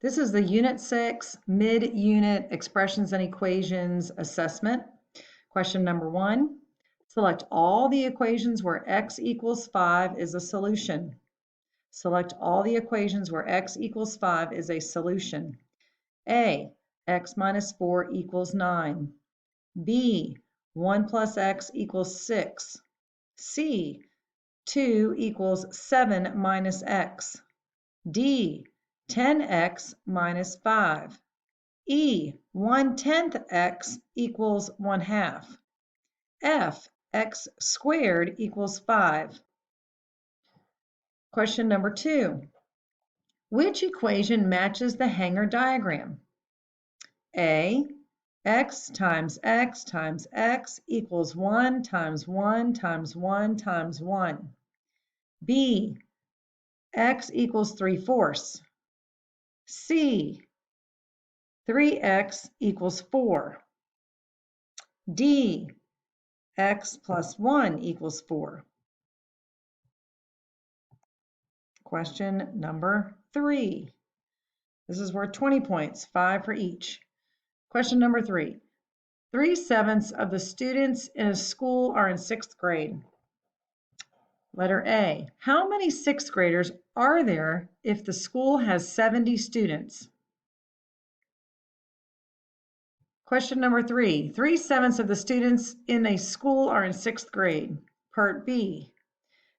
This is the Unit 6 mid-unit expressions and equations assessment. Question number 1. Select all the equations where x equals 5 is a solution. Select all the equations where x equals 5 is a solution. A, x minus 4 equals 9. B, 1 plus x equals 6. C, 2 equals 7 minus x. D, 10x minus 5. E, 1/10 x equals 1/2. F, x squared equals 5. Question number 2. Which equation matches the hanger diagram? A, x times x times x equals 1 times 1 times 1 times 1. B, x equals 3/4. C, 3x equals 4. D, x plus 1 equals 4. Question number 3. This is worth 20 points, 5 for each. Question number 3. 3/7 of the students in a school are in 6th grade. Letter A. How many 6th graders are there if the school has 70 students? Question number 3. 3/7 of the students in a school are in 6th grade. Part B.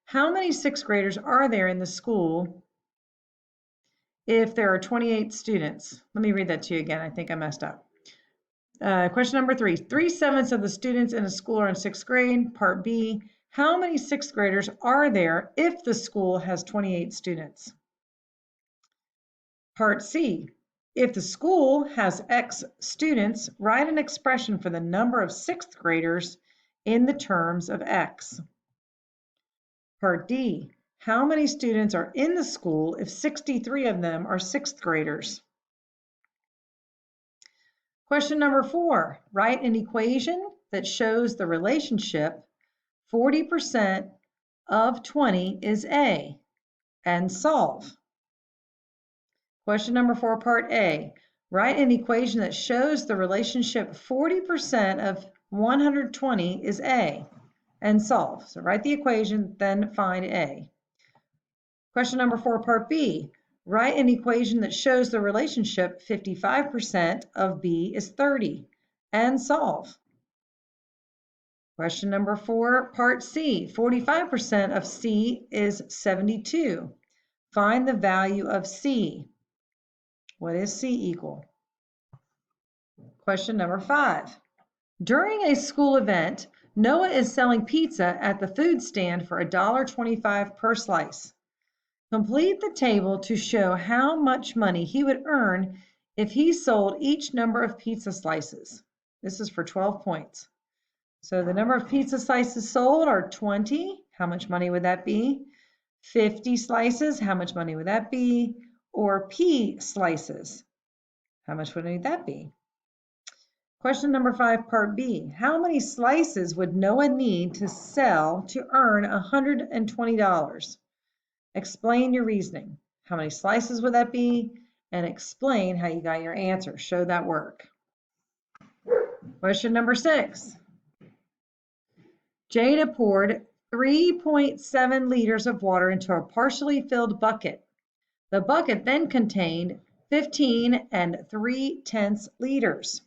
How many 6th graders are there in the school if there are 28 students? Let me read that to you again. I think I messed up. Question number 3. 3/7 of the students in a school are in 6th grade. Part B. How many 6th graders are there if the school has 28 students? Part C. If the school has X students, write an expression for the number of 6th graders in the terms of X. Part D. How many students are in the school if 63 of them are 6th graders? Question number 4. Write an equation that shows the relationship 40% of 20 is A, and solve. Question number 4, part A. Write an equation that shows the relationship 40% of 120 is A, and solve. So write the equation, then find A. Question number 4, part B. Write an equation that shows the relationship 55% of B is 30, and solve. Question number 4, part C. 45% of C is 72. Find the value of C. What is C equal? Question number 5. During a school event, Noah is selling pizza at the food stand for $1.25 per slice. Complete the table to show how much money he would earn if he sold each number of pizza slices. This is for 12 points. So the number of pizza slices sold are 20. How much money would that be? 50 slices. How much money would that be? Or P slices. How much would that be? Question number 5, part B. How many slices would Noah need to sell to earn $120? Explain your reasoning. How many slices would that be? And explain how you got your answer. Show that work. Question number 6. Jada poured 3.7 liters of water into a partially filled bucket. The bucket then contained 15 3/10 liters.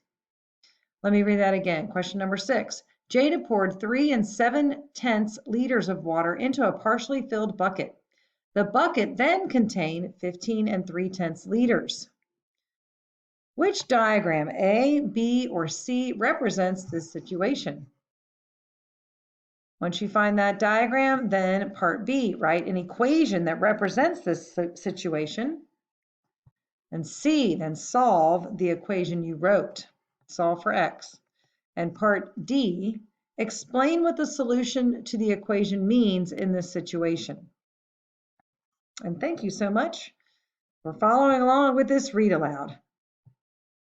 Let me read that again. Question number 6. Jada poured 3 7/10 liters of water into a partially filled bucket. The bucket then contained 15 3/10 liters. Which diagram, A, B, or C, represents this situation? Once you find that diagram, then part B, write an equation that represents this situation. And C, then solve the equation you wrote. Solve for X. And part D, explain what the solution to the equation means in this situation. And thank you so much for following along with this read aloud.